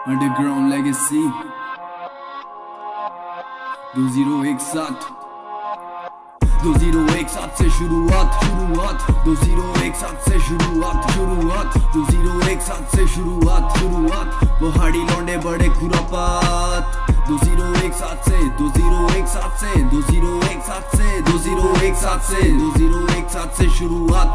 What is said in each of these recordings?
Underground legacy 2017 2017 से शुरुआत 2017 से शुरुआत 2017 से शुरुआत पहाड़ी लौंडे बड़े खुरापात 2017 से शुरुआत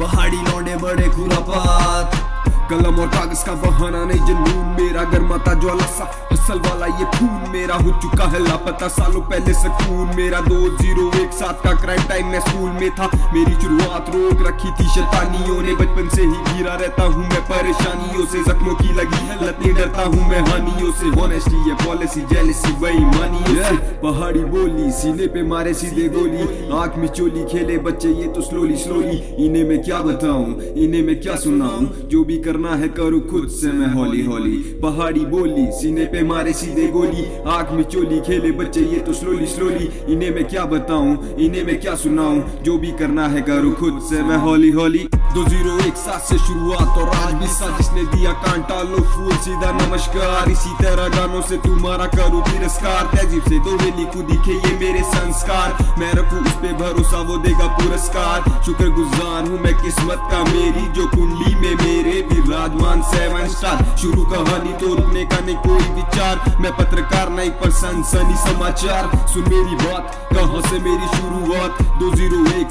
पहाड़ी लौंडे बड़े खुरापात। कलम और कागज का बहाना नहीं जुनून मेरा, गर्माता ज्वाला सा असल वाला ये खून मेरा, हो चुका है लापता सालों पहले सुकून मेरा। 2017 का क्राइम टाइम में स्कूल में था, मेरी शुरुआत रोक रखी थी शैतानियों ने। बचपन से ही घिरा रहता हूँ मैं परेशानियों से, जख्मों की लगी है लत नहीं डरता हूँ मैं हानियों से। ऑनेस्टी ये पॉलिसी जेलसी बेईमानियों से, पहाड़ी बोली सीने पे मारे सीधे गोली, आँख में चोली खेले बच्चे ये तो स्लोली स्लोली। इन्हें मैं क्या बताऊं, इन्हें मैं क्या सुनाऊं, जो भी करना है करूँ खुद से मैं हौली हौली। पहाड़ी बोली सीने पे मारे सीधे गोली, आँख में चोली खेले बच्चे ये तो स्लोली स्लोली। इन्हें मैं क्या बताऊं, इन्हें मैं क्या सुनाऊं, जो भी करना है करूँ खुद से मैं हौली हौली। 2017 से शुरुआत और आज भी साथ जिसने दिया कांटा लो फूल सीधा नमस्कार। इसी तरह गानों से तुम्हारा करूँ तिरस्कार, तहजीब से तो वे लिखूं दिखे ये मेरे संस्कार। मैं रखूं उस पे भरोसा वो देगा पुरस्कार, शुक्रगुजार हूँ मैं किस्मत का मेरी जो कुंडली में मेरे विराजमान 7 स्टार। शुरू कहानी तो रुकने का नहीं कोई विचार, मैं पत्रकार नहीं पर सनसनी समाचार। सुन मेरी बात कहाँ से मेरी शुरुआत, 2017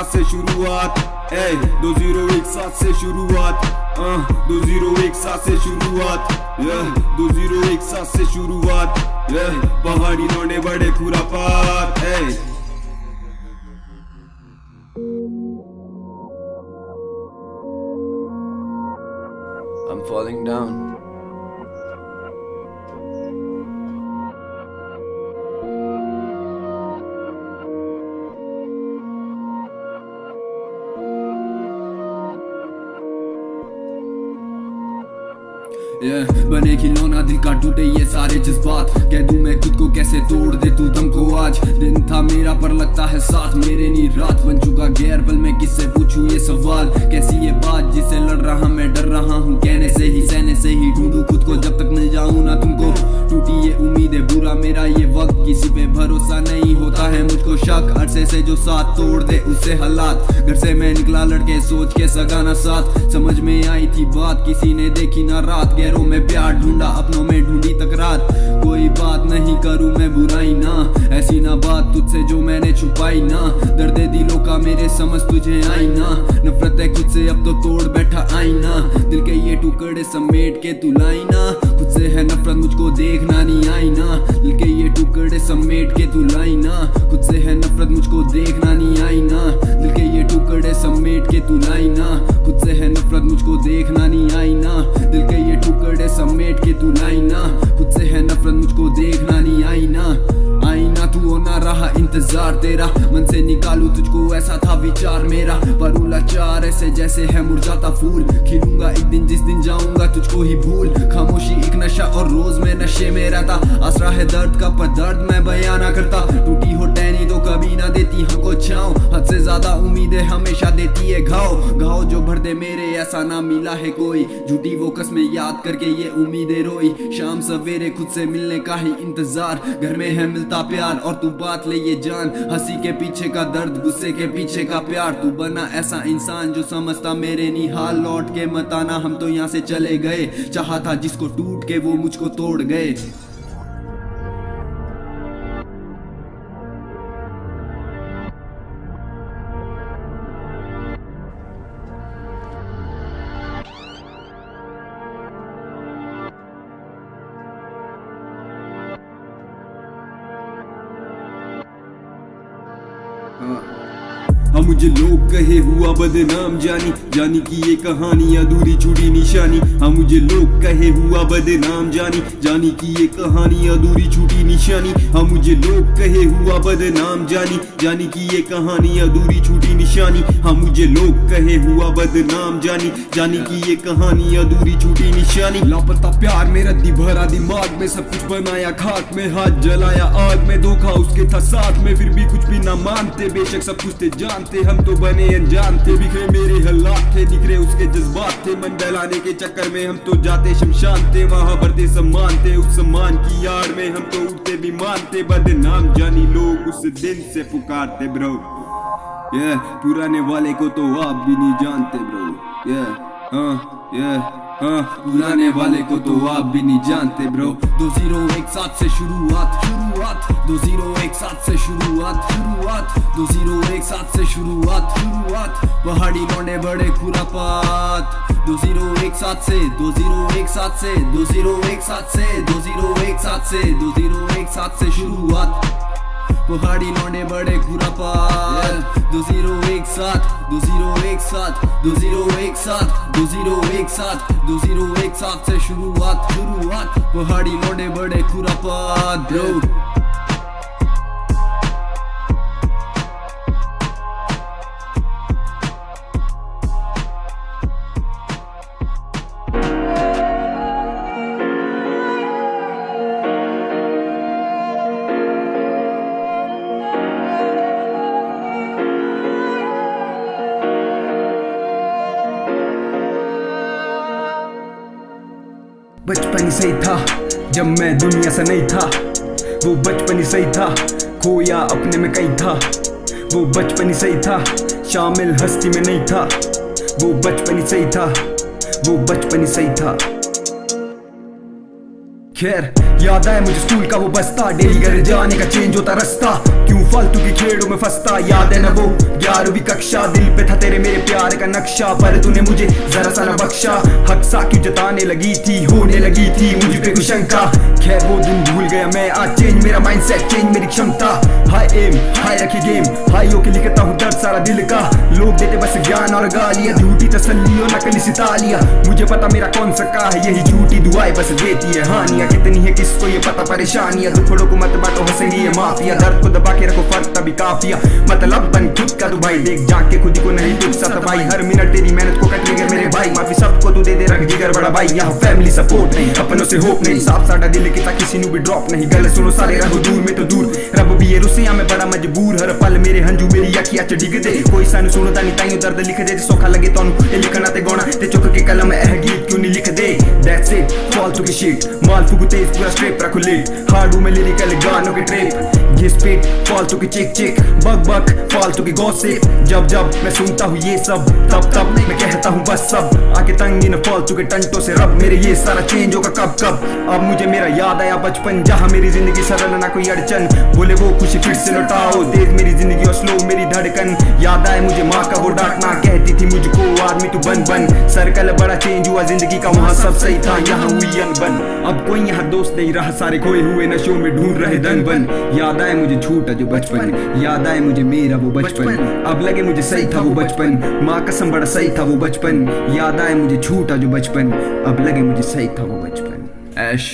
से शुरुआत, 2017 से शुरुआत, 2017 से शुरुआत, 2017 से शुरुआत, पहाड़ी लौंडे बड़े खुरापात। I'm falling down. बने खिलौना दिल का टूटे ये सारे जज्बात, कह दूं मैं खुद को कैसे तोड़ दे तू दम को। आज दिन था मेरा पर लगता है साथ मेरे नी रात, बन चुका गैर पल मैं किससे पूछूं ये सवाल। कैसी ये बात जिससे लड़ रहा मैं डर रहा हूँ, कहने से ही सहने से ही ढूंढूं खुद को, जब तक मिल जाऊं ना तुमको। टूटी ये उम्मीद है बुरा मेरा ये वक्त, किसी पे भरोसा नहीं होता है मुझको शक। अरसे से जो साथ तोड़ दे उससे हालात, घर से मैं निकला लड़के सोच के सगाना साथ। समझ में आई थी बात किसी ने देखी ना रात, गैरों में प्यार ढूंढा अपनों में ढूंढी तकरार। कोई बात नहीं करूं मैं बुराई ना, ऐसी ना बात तुझसे जो मैंने छुपाई ना। दर्द दिलों का मेरे समझ तुझे आई ना, नफरत है खुद से अब तो तोड़ बैठा आईना। दिल के ये टुकड़े समेट के तू लाई ना, खुद से है नफरत मुझको देखना नहीं आई ना। दिल के ये टुकड़े समेट के तू लाई ना, खुद से है नफरत मुझको देखना नहीं आई ना। दिल के ये टुकड़े समेट के तू लाई ना, खुद से है नफरत मुझको देखना नहीं आई ना। दिल के ये टुकड़े समेट के तू लाई ना, खुद से है नफरत मुझको देखना नहीं आई ना। आईना तू होना रहा इंतजार तेरा, मन से निकालू तुझको ऐसा था विचार मेरा। पर लाचार ऐसे जैसे है मुरझाता फूल, खिलूंगा एक दिन जिस दिन जाऊंगा तुझको ही भूल। खामोशी एक नशा और रोज मैं नशे में रहता, आसरा है दर्द का पर दर्द मैं बयां ना करता। टूटी हो टहनी तो कभी ना देती हमको छाँव, हद से ज्यादा उम्मीदें हमेशा देती है घाव। घाव जो भर दे मेरे ऐसा ना मिला है कोई, झूठी वो कसमें याद करके ये उम्मीदें रोई। शाम सवेरे खुद से मिलने का ही इंतजार, घर में है मिलता प्यार और तू बात ले ये जान। हंसी के पीछे का दर्द, गुस्से के पीछे का प्यार, तू बना ऐसा इंसान जो समझता मेरे निहाल। लौट के मत आना हम तो यहाँ से चले गए, चाहा था जिसको टूट के वो मुझको तोड़ गए। हाँ मुझे लोग कहे हुआ बदनाम जानी, जानी कि ये कहानी अधूरी छूटी निशानी। हाँ मुझे लोग कहे हुआ बदनाम जानी, जानी कि ये कहानी अधूरी छूटी निशानी। हाँ मुझे लोग कहे हुआ बदनाम जानी, जानी कि ये कहानी अधूरी छूटी निशानी। हाँ मुझे लोग कहे हुआ बदनाम जानी, जानी कि ये कहानी अधूरी छूटी निशानी। लापता प्यार में रद्दी भरा दिमाग में, सब कुछ बनाया खाक में, हाथ जलाया आग में, धोखा उसके था साथ में, फिर भी कुछ भी ना मानते। बेशक सब कुछ थे जानते, हम तो बने अनजान थे, बिखरे मेरे हालात थे, निखरे उसके जज्बात थे, मन बहलाने के चक्कर में हम तो जाते शमशान थे, वहाँ बढ़ते सम्मान थे, उस सम्मान की आड़ में हम तो उठते भी मानते, बदनाम जानी लोग उस दिन से पुकारते ब्रो। पुराने वाले को तो आप भी नहीं जानते ब्रो। पुराने वाले को तो आप भी नहीं जानते ब्रो। 2-0 एक साथ से शुरुआत 2-0 एक साथ से शुरुआत 2-0 एक साथ से शुरुआत पहाड़ी लौंडे बड़े खुरापात 2-0 एक साथ से 2-0 एक साथ से 2-0 एक साथ से 2-0 एक साथ से 2-0 एक साथ से शुरुआत पहाड़ी लौंडे बड़े खुरापात 2-0 एक साथ 2-0 एक साथ 2-0 एक साथ 2-0 एक साथ 2-0 एक साथ से शुरुआत पहाड़ी लौंडे बड़े खुरापात ब्रो। बचपन ही सही था जब मैं दुनिया से नहीं था, वो बचपन ही सही था खोया अपने में कहीं था, वो बचपन ही सही था शामिल हस्ती में नहीं था, वो बचपन ही सही था, वो बचपन ही सही था। खैर याद आया मुझे स्कूल का वो बस्ता, डेली घर जाने का चेंज होता रास्ता, क्यों फालतू की खेड़ों में फंसता। याद है ना वो 11वीं कक्षा, दिल पे था तेरे मेरे प्यार का नक्शा, पर तूने मुझे जरा सा न बख्शा। हक सा क्यों जताने लगी थी, होने लगी थी मुझ पे कुछ शंका। खैर वो दिन भूल गया मैं, आज चेंज मेरा माइंडसेट, चेंज मेरी क्षमता। हाई एम हाई रखी गेम, हाई होके लिखता हूँ दर्द सारा दिल का। लोग देते बस ज्ञान और गालियां, झूठी तसल्ली और नकली सितालियां। मुझे पता मेरा कौन सा का है, यही झूठी दुआएं बस देती है हानियां। कितनी है किसको ये पता परेशानियां, दुखड़ों को मत बांटो हंसेंगी ये माफिया। दर्द को दबा के रखो फर्क तभी काफिया, मतलब बन खुद का तू भाई, देख जाग के खुद को नहीं दुख सा भाई। हर मिनट तेरी मेहनत को कट लेगा मेरे भाई, माफी सबको तू दे दे रख जिगर बड़ा भाई। यहाँ फैमिली सपोर्ट नहीं, अपनों से होप नहीं, साफ साडा दिल की ताकि किसी भी ड्रॉप नहीं। गलत सुनो सारे रहो दूर में तो दूर, रब भी ये रुसिया में बड़ा मजबूर। हर पल मेरे हंजू मेरी अखियां च डिग दे, कोई सानू सुनदा नहीं ताइयों दर्द लिख दे। सौखा लगे तोनू ये लिखना ते गाना, ते चुक के कलम एह गीत क्यों नहीं लिख दे। दैट्स इट फालतू की शिट, माल फुगु तेज पूरा स्ट्रेप रखो लेट। हार्डू में लिरिकल गानों के ट्रेप, ये स्पीड फालतू की चिक चिक, बक बक फालतू की गॉसिप। जब जब मैं सुनता हूँ ये सब, तब तब मैं कहता हूँ बस सब। आके तंगी न फालतू के टंटों से रब, मेरे ये सारा चेंज होगा कब कब। अब मुझे मेरा याद आया बचपन, जहाँ मेरी जिंदगी सरल ना कोई अड़चन। बोले वो खुशी फिर से लौटाओ, तेज मेरी जिंदगी और स्लो मेरी धड़कन। याद आए मुझे माँ का वो डांटना, कहती थी मुझको आदमी तू बन बन। सर्कल बड़ा चेंज हुआ जिंदगी का, वहाँ सब सही था यहाँ हुई अनबन। अब कोई यहाँ दोस्त नहीं रहा, सारे खोए हुए नशों में ढूंढ रहे धन बन। याद आए मुझे छूटा जो बचपन, याद आए मुझे मेरा वो बचपन। अब लगे मुझे सही था वो बचपन, माँ कसम बड़ा सही था वो बचपन। याद आए मुझे छूटा जो बचपन, अब लगे मुझे सही था वो बचपन। ऐश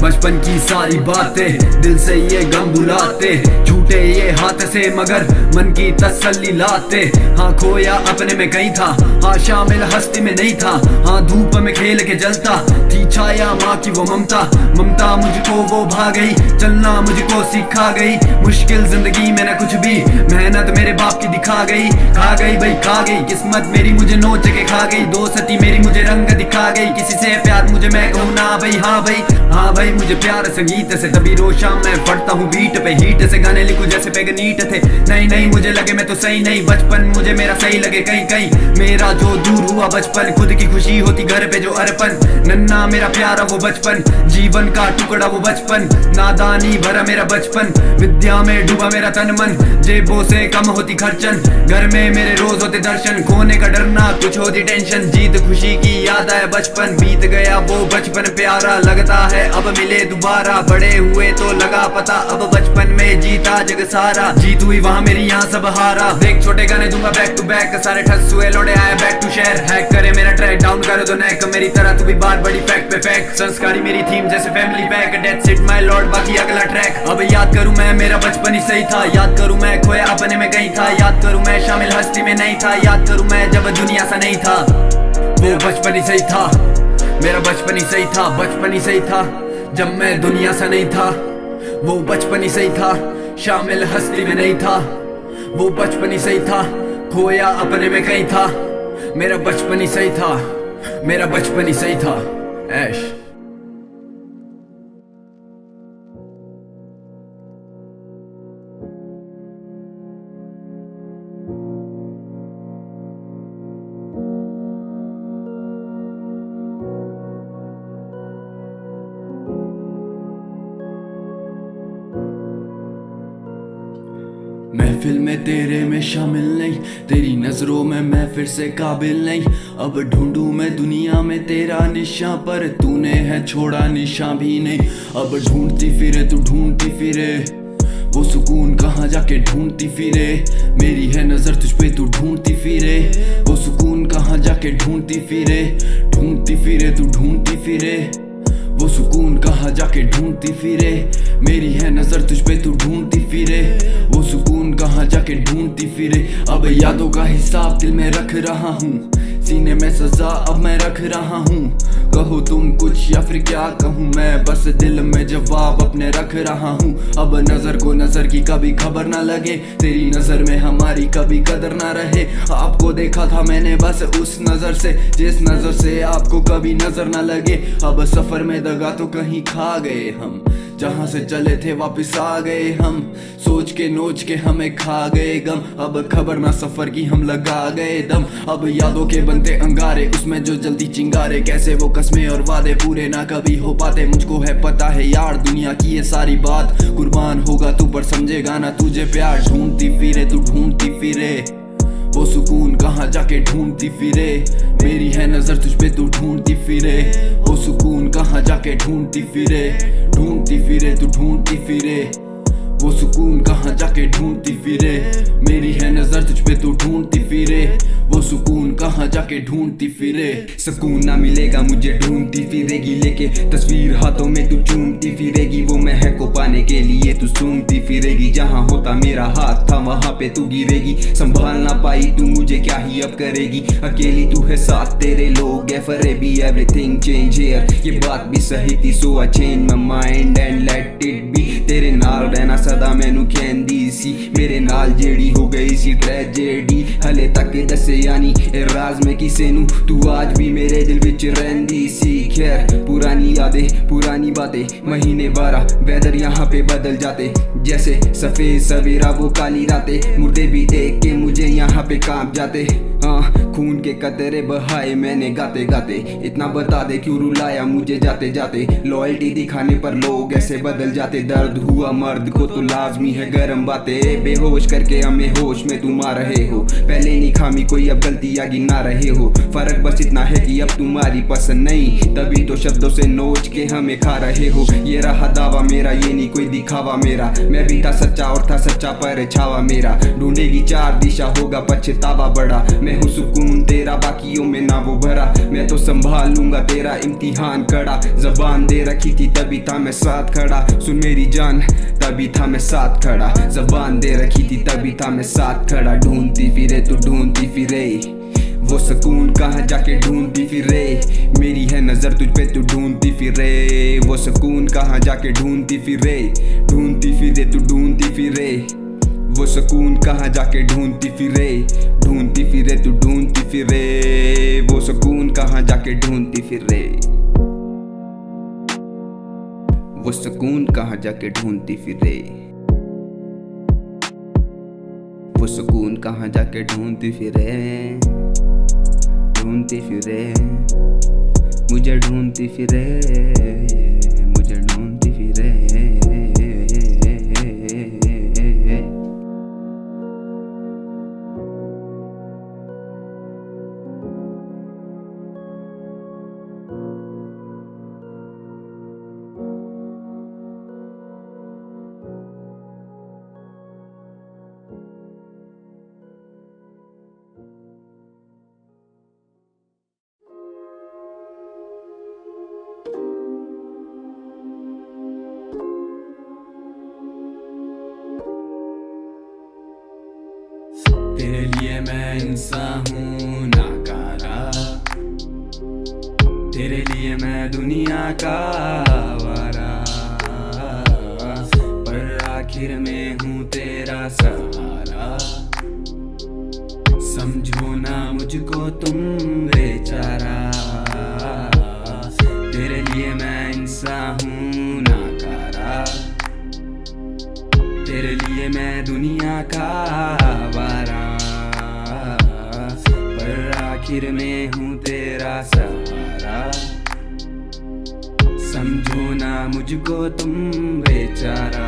बचपन की सारी बातें दिल से ये गम बुलाते, छूटे ये हाथ से मगर मन की तसल्ली लाते। हाँ खोया अपने में कहीं था, हाँ शामिल हस्ती में नहीं था। हाँ धूप में खेल के जलता थी छाया माँ की वो ममता। ममता मुझको वो भा गई, चलना मुझको सिखा गई। मुश्किल जिंदगी में न कुछ भी, मेहनत मेरे बाप की दिखा गई। खा गई भाई खा गई किस्मत मेरी, मुझे नोच के खा गई। दोस्ती मेरी मुझे रंग दिखा गई, किसी से प्यार मुझे मैं कहूँ ना भाई। हाँ भाई मुझे प्यार संगीत से, तभी रोज शाम मैं पढ़ता हूँ बीट पे। हीट से गाने लिखूं जैसे पैगनीट थे। नहीं मुझे लगे मैं तो सही नहीं, बचपन मुझे मेरा सही लगे कहीं कहीं। मेरा जो दूर हुआ बचपन, खुद की खुशी होती घर पे जो अर्पण। नन्ना मेरा प्यारा वो बचपन, जीवन का टुकड़ा वो बचपन। नादानी भरा मेरा बचपन, विद्या में डूबा मेरा तन मन। जेबों से कम होती खर्चन, घर में मेरे रोज होते दर्शन। खोने का डरना कुछ होती टेंशन, जीत खुशी की याद आए बचपन। बीत गया वो बचपन प्यारा, लगता है अब मिले दोबारा। बड़े हुए तो लगा पता, अब बचपन में जीता जग सारा। जीत हुई वहाँ मेरी यहाँ सब हारा। देख छोटे गाने दूंगा बैक टू बैक, सारे ठस हुए लौटे आए बैक टू शहर। हैक करे मेरा ट्रैक, डाउन करे तो नेक, मेरी तरह तू भी बार बड़ी फैक्ट पे फैक्ट। संस्कारी मेरी थीम जैसे family pack, that's it my Lord बाकी अगला ट्रैक। अब याद करूं मैं मेरा बचपन ही सही था, याद करूं मैं खोया अपने में कहीं था। याद करूं मैं शामिल हस्ती में नहीं था, याद करूं मैं जब दुनिया सा नहीं था। वो बचपन ही सही था, मेरा बचपन ही सही था। बचपन ही सही था जब मैं दुनिया सा नहीं था। वो बचपन ही सही था, शामिल हस्ती में नहीं था। वो बचपन ही सही था, खोया अपने में कहीं था। मेरा बचपन ही सही था, मेरा बचपन ही सही था। ऐश महफिल में तेरे में शामिल नहीं, तेरी नजरों में मैं फिर से काबिल नहीं। अब ढूंढूं मैं दुनिया में तेरा निशान, पर तूने है छोड़ा निशान भी नहीं। अब ढूंढती फिरे तू ढूंढती फिरे, वो सुकून कहाँ जाके ढूंढती फिरे। मेरी है नजर तुझ पे तू ढूंढती फिरे, वो सुकून कहाँ जाके ढूंढती फिरे। ढूंढती फिरे तू ढूंढती फिरे, वो सुकून कहाँ जाके ढूंढती फिरे। मेरी है नजर तुझ पे तू ढूंढती फिरे, वो सुकून कहाँ जाके ढूंढती फिरे। अब यादों का हिसाब दिल में रख रहा हूँ, सीने में सजा अब मैं रख रहा हूँ। कहो तुम कुछ या फिर क्या कहूँ मैं, बस दिल में जवाब अपने रख रहा हूँ। अब नजर को नजर की कभी खबर ना लगे, तेरी नजर में हमारी कभी कदर ना रहे। आपको देखा था मैंने बस उस नजर से, जिस नजर से आपको कभी नजर ना लगे। अब सफर में दगा तो कहीं खा गए हम, जहाँ से चले थे वापस आ गए हम। सोच के नोच के हमें खा गए गम, अब खबर ना सफर की हम लगा गए दम। अब यादों के बनते अंगारे, उसमें जो जल्दी चिंगारे। कैसे वो कस्में और वादे पूरे ना कभी हो पाते, मुझको है पता है यार दुनिया की ये सारी बात। कुर्बान होगा तू पर समझेगा ना तुझे प्यार। ढूंढती फिरे तू ढूंढती फिरे, वो सुकून कहाँ जाके ढूंढती फिरे। मेरी है नजर तुझ पे तू ढूंढती फिरे, वो सुकून कहाँ जाके ढूंढती फिरे। ढूंढती फिरे तू ढूंढती फिरे, वो सुकून कहाँ जाके ढूंढती फिरे। मेरी है नजर तुझ पे तू ढूंढती फिरे, वो सुकून कहाँ जाके ढूंढती फिरे। सुकून ना मिलेगा मुझे ढूंढती फिरेगी, लेके तस्वीर हाथों में तू चूमती फिरेगी। वो महक को पाने के लिए तू सूंघती फिरेगी, जहाँ होता मेरा हाथ था वहाँ पे तू गिरेगी। संभाल ना पाई तू मुझे क्या ही अब करेगी, अकेली तू है साथ तेरे लोग है फरेबी। एवरीथिंग चेंज हियर, ये बात भी सही थी, so I change my mind and let it be. तेरे नाल रहना सदा मैनू कहंदी सी, मेरे नाल जेड़ी हो गई सी ट्रेजेडी। हले तक दसे यानी ए राज में किसे नू, तू आज भी मेरे दिल विच रहंदी सी। खैर पुरानी यादें पुरानी बातें, महीने 12 वेदर यहाँ पे बदल जाते। जैसे सफेद सवेरा वो काली रातें, मुर्दे भी देख के मुझे यहाँ पे कांप जाते। हाँ खून के कतरे बहाए मैंने गाते गाते, इतना बता दे क्यों रुलाया मुझे जाते जाते। लॉयल्टी दिखाने पर लोग ऐसे बदल जाते, दर्द हुआ मर्द को तो लाजमी है गरम बातें। बेहोश करके हमें होश में तुम आ रहे हो, पहले नहीं खामी कोई अब गलतियां गिना रहे हो। फर्क बस इतना है कि अब तुम्हारी पसंद नहीं, तभी तो शब्दों से नोच के हमें खा रहे हो। ये रहा दावा मेरा, ये नहीं कोई दिखावा मेरा, मैं भी था सच्चा और था सच्चा पर छावा मेरा। ढूंढेगी चार दिशा होगा पछतावा बड़ा, मैं हूँ सुकून तेरा बाकियों में ना वो भरा। मैं तो संभाल लूंगा तेरा इम्तिहान कड़ा, जबान दे रखी थी तभी था मैं साथ खड़ा। सुन मेरी जान तभी था मैं साथ खड़ा, जबान दे रखी थी तभी था मैं साथ खड़ा। ढूंढती फिरे तू ढूंढती फिरे, वो सुकून कहाँ जाके ढूंढती फिरे। मेरी है नजर तुझ पे तू ढूंढती फिरे, वो सुकून कहाँ जाके ढूंढती फिरे। ढूंढती फिरे तू ढूंढती फिरे, वो सुकून कहाँ जाके ढूंढती फिरे। ढूंढती फिरे तू ढूंढती फिरे, वो सुकून कहाँ जाके ढूंढती फिरे। वो सुकून कहाँ जाके ढूंढती फिरे, वो सुकून कहाँ जाके ढूंढती फिरे। ढूंढती फिरे मुझे ढूंढती फिरे, मुझे ढूंढती फिरे। तेरे लिए मैं इंसान हूँ नाकारा, तेरे लिए मैं दुनिया का आवारा, पर आखिर में हूँ तेरा सहारा। समझो ना मुझको तुम बेचारा, तेरे लिए मैं इंसान हूँ नाकारा, तेरे लिए मैं दुनिया का आवारा, पर आखिर में हूँ तेरा सहारा। समझो ना मुझको तुम बेचारा।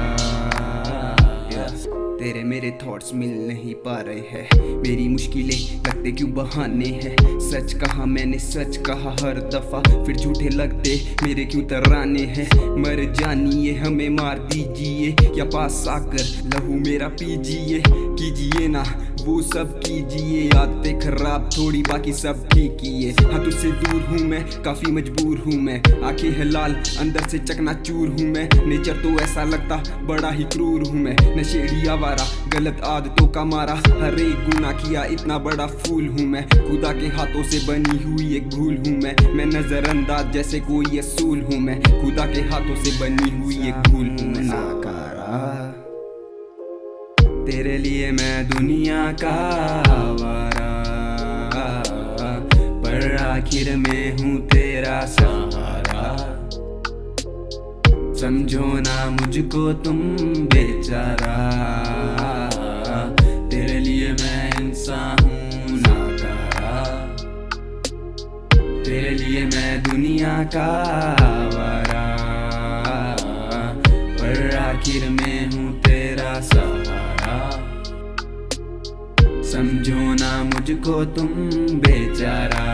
तेरे मेरे थॉट्स मिल नहीं पा रहे हैं, मेरी मुश्किलें लगते क्यों बहाने हैं। सच कहा मैंने सच कहा हर दफा, फिर झूठे लगते मेरे क्यों तराने हैं। मर जानिए हमें मार दीजिए, या पास आकर लहू मेरा पीजिए। कीजिए ना वो सब कीजिए, आदतें खराब थोड़ी बाकी सब ठीक किए। हाँ तुझसे दूर हूँ मैं, काफी मजबूर हूँ मैं, आंखें है लाल अंदर से चकनाचूर हूँ मैं। नेचर तो ऐसा लगता बड़ा ही क्रूर हूँ मैं, नशेड़ी आवारा गलत आदतों का मारा। हर एक गुनाह किया इतना बड़ा फूल हूँ मैं, खुदा के हाथों से बनी हुई एक भूल हूँ मैं नजरअंदाज जैसे कोई असूल हूँ मैं, खुदा के हाथों से बनी हुई एक भूल हूँ मैं नाकारा। तेरे लिए मैं दुनिया का आवारा, पर आखिर में हूँ तेरा सहारा। समझो ना मुझको तुम बेचारा, तेरे लिए मैं इंसान हूँ नाकारा, तेरे लिए मैं दुनिया का आवारा, पर आखिर में हूँ तेरा सहारा। समझो ना मुझको तुम बेचारा।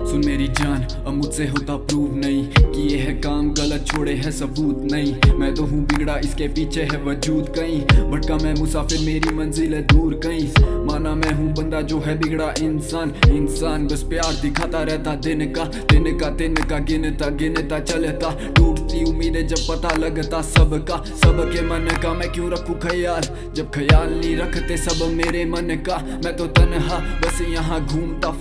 सुन मेरी जान, अब मुझसे होता प्रूव नहीं कि ये है काम गलत, छोड़े है सबूत नहीं। मैं तो हूँ बिगड़ा, इसके पीछे है वजूद कहीं, भटका मैं मुसाफिर मेरी मंजिल है दूर कहीं। माना मैं हूँ बंदा जो है बिगड़ा इंसान बस प्यार दिखाता रहता दिन का गिनता चलता। टूटती उम्मीदें जब पता लगता सबके मन का, मैं क्यों रखूँ ख्याल जब ख्याल नहीं रखते सब मेरे मन का। मैं तो तन्हा बस यहाँ घूमता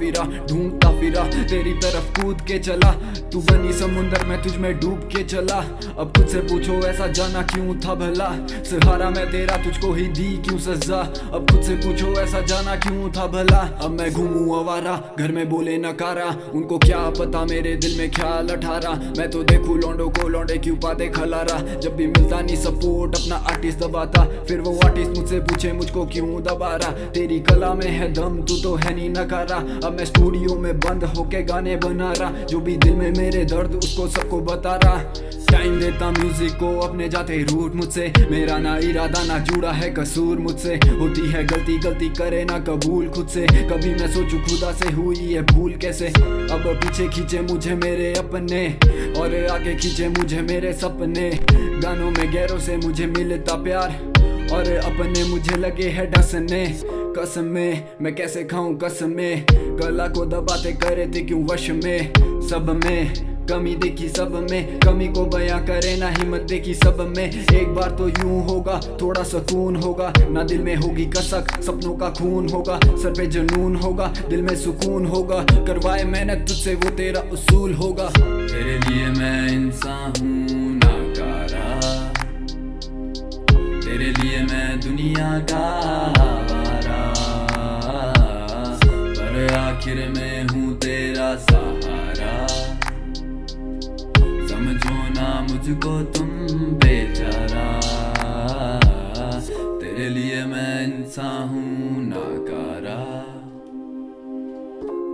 फिरा तेरी तरफ कूद के चला। तू बनी समुंदर में तुझ में डूब के चला। अब खुद से पूछो ऐसा जाना क्यों था भला, सहारा मैं तेरा तुझको ही दी क्यों सजा। अब खुद से पूछो ऐसा जाना क्यों था भला। अब मैं घूमूं आवारा, घर में बोले नकारा, उनको क्या पता मेरे दिल में ख्याल 18। मैं तो देखूं लौंडों को लौंडे क्यों पाते खलारा, जब भी मिलता नहीं सपोर्ट अपना आर्टिस्ट दबाता। फिर वो आर्टिस्ट मुझसे पूछे मुझको क्यों दबा रहा, तेरी कला में है दम तू तो है नहीं नकारा। अब मैं स्टूडियो में बंद होके गाने बना रहा, जो भी दिल में मेरे दर्द उसको सबको बता रहा। टाइम देता म्यूजिक को अपने जाते रूट मुझसे, मेरा ना इरादा ना जुड़ा है कसूर मुझसे। होती है गलती करे ना कबूल खुद से, कभी मैं सोचूं खुदा से हुई है भूल कैसे। अब पीछे खींचे मुझे मेरे अपने और आगे खींचे मुझे मेरे सपने। गानों में गैरों से मुझे मिलता प्यार और अपने मुझे लगे है डसने। कसमें मैं कैसे खाऊं कसमें, गला को दबाते करे थे क्यों वश में। सब में कमी देखी सब में, कमी को बयां करे ना हिम्मत देखी सब में। एक बार तो यूं होगा थोड़ा सुकून होगा, ना दिल में होगी कसक सपनों का खून होगा। सर पे जुनून होगा दिल में सुकून होगा, करवाए मेहनत तुझसे वो तेरा उसूल होगा। तेरे लिए मैं इंसान हूँ नाकारा, तेरे लिए मैं दुनिया का आवारा, पर आखिर में हूँ तेरा सहारा। समझो ना मुझको तुम बेचारा, तेरे लिए मैं इंसान हूँ नाकारा,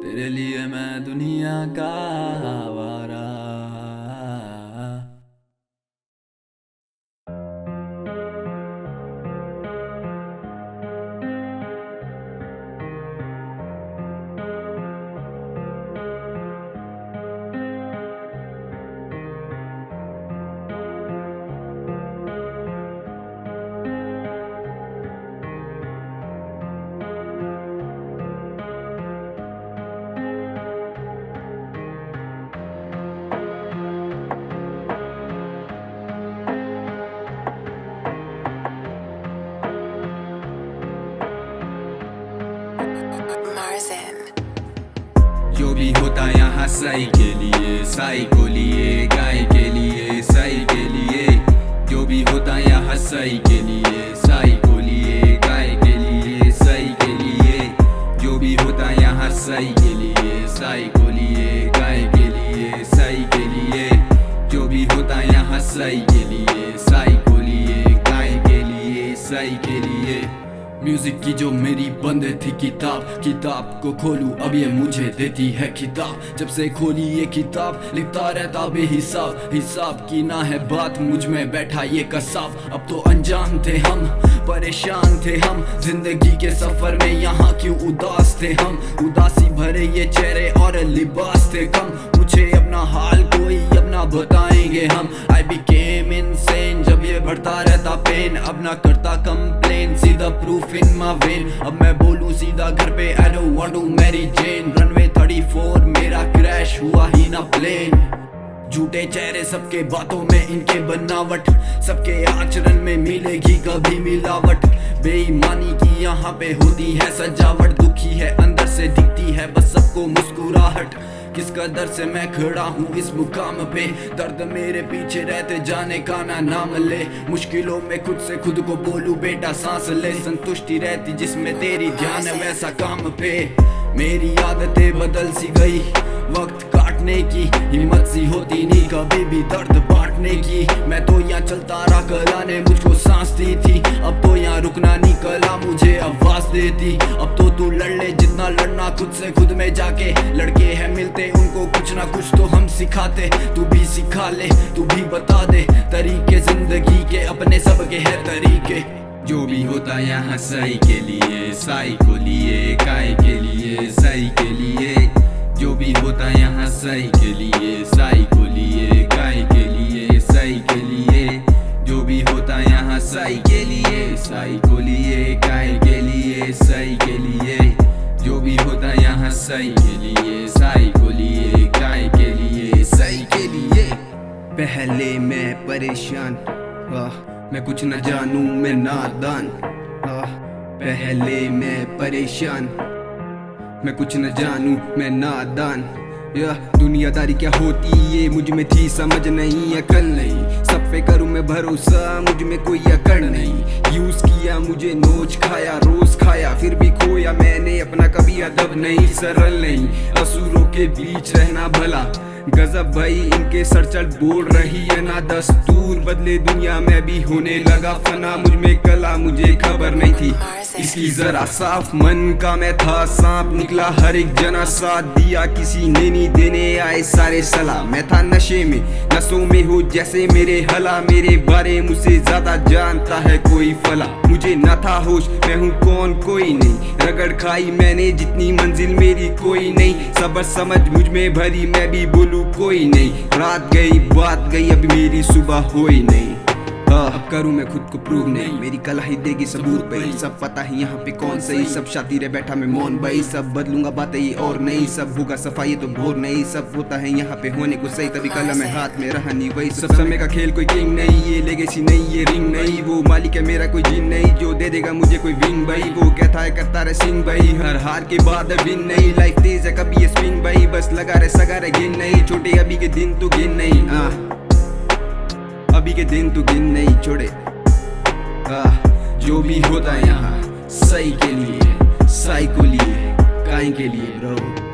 तेरे लिए मैं दुनिया का आवारा। Marzin. जो भी होता यहाँ सही के लिए, सही को लिए, गाय के लिए, सही के लिए। जो भी होता यहाँ सही के लिए, सही को लिए, गाय के लिए, सही के लिए। जो भी होता यहाँ सही के लिए, सही को लिए, गाय के लिए, सही के लिए। जो भी होता यहाँ सही के लिए, सही को लिए, गाय के लिए, सही के लिए। म्यूजिक की जो मेरी बंद थी किताब को खोलूं अब ये मुझे देती है किताब। जब से खोली ये किताब लिखता रहता हिसाब की ना है बात, मुझ में बैठा ये कसाब। अब तो अनजान थे हम, परेशान थे हम, जिंदगी के सफर में यहाँ क्यों उदास थे हम। उदासी भरे ये चेहरे और लिबास थे कम, पूछे अपना हाल कोई अपना बताएंगे हम। I became insane जब ये बढ़ता रहता पेन, अब ना करता कंप्लेन, सीधा प्रूफ इन माय वेन। अब मैं बोलूं सीधा घर पे I don't want to marry Jane। Runway 34 मेरा क्रैश हुआ ही ना प्लेन। झूठे चेहरे सबके बातों में इनके बनावट, सबके आचरण में मिलेगी कभी मिलावट। बेईमानी की यहाँ पे होती है सजावट, दुखी है अंदर से दिखती है बस सबको मुस्कुराहट। किस कदर से मैं खड़ा हूँ इस मुकाम पे, दर्द मेरे पीछे रहते जाने का ना नाम ले। मुश्किलों में खुद से खुद को बोलूं बेटा सांस ले, संतुष्टि रहती जिसमें तेरी ध्यान है वैसा काम पे। मेरी आदतें बदल सी गई, वक्त काटने की हिम्मत सी होती नहीं कभी भी दर्द बांटने की। मैं तो यहाँ चलता रहा, कला ने मुझको सांस दी थी, अब तो यहाँ रुकना नहीं कला मुझे आवाज देती। अब तो तू लड़ ले जितना लड़ना खुद से खुद में जाके, लड़के हैं मिलते उनको कुछ ना कुछ तो हम सिखाते। तू भी सिखा ले, तू भी बता दे तरीके जिंदगी के, अपने सबके है तरीके। जो भी होता यहाँ सही के लिए, सही को लिए, गाय के लिए, सही के लिए। जो भी होता यहाँ सही के लिए, सही को लिए, गाय के लिए, सही के लिए। जो भी होता यहाँ सही के लिए, सही को लिए, गाय के लिए, सही के लिए। जो भी होता यहाँ सही के लिए, सही को लिए, गाय के लिए, सही के लिए। पहले मैं परेशान, मैं कुछ न जानूं मैं नादान। पहले मैं परेशान, मैं कुछ न जानूं मैं नादान। दुनियादारी क्या होती ये मुझ में थी समझ नहीं, अकल नहीं, सब पे करूं मैं भरोसा मुझ में कोई अकड़ नहीं। यूज किया मुझे नोच खाया रोज खाया, फिर भी खोया मैंने अपना कभी अदब नहीं, सरल नहीं, असुरों के बीच रहना भला। गजब भाई इनके सर चढ़ बोल रही है ना दस्तूर, बदले दुनिया में भी होने लगा फना। मुझ में कला मुझे खबर नहीं थी इसकी जरा साफ, मन का मैं था सांप, निकला हर एक जना साथ दिया किसी ने नहीं, देने आए सारे सलाह। मैं था नशे में नसों में हो जैसे मेरे हला, मेरे बारे मुझसे ज्यादा जानता है कोई फला। मुझे न था होश मैं हूँ कौन कोई नहीं, रगड़ खाई मैंने जितनी मंजिल मेरी कोई नहीं। सबर समझ मुझ में भरी मैं भी बोलूं कोई नहीं, रात गई बात गई अभी मेरी सुबह होई नहीं। अब करूं मैं खुद को प्रूव नहीं, मेरी कला ही देगी सबूत भाई। सब पता है यहाँ पे कौन सही, सब शादी रे बैठा मैं मौन भाई। सब बदलूंगा बातें ये और नहीं, सब होगा सफाई तो भोर नहीं। सब होता है यहाँ पे होने को सही, तभी कला में हाथ में रहा नहीं वही। सब समय का खेल कोई किंग नहीं, ये लेगेसी नहीं ये रिंग नहीं। वो मालिक है मेरा कोई जिन नहीं, जो दे देगा मुझे कोई विंग भाई। वो कहता है करता रहे सिंह भाई, हर हार के बाद विन नहीं। लाइफ तेज है कभी ये स्विंग भाई, बस लगा रहे सगा रहे गिन नहीं। छोटे अभी के दिन तो गिन नहीं, अभी के दिन तो गिन नहीं छोड़े। जो भी होता है यहाँ सही के लिए, सही को लिए, गाय के लिए ब्रो।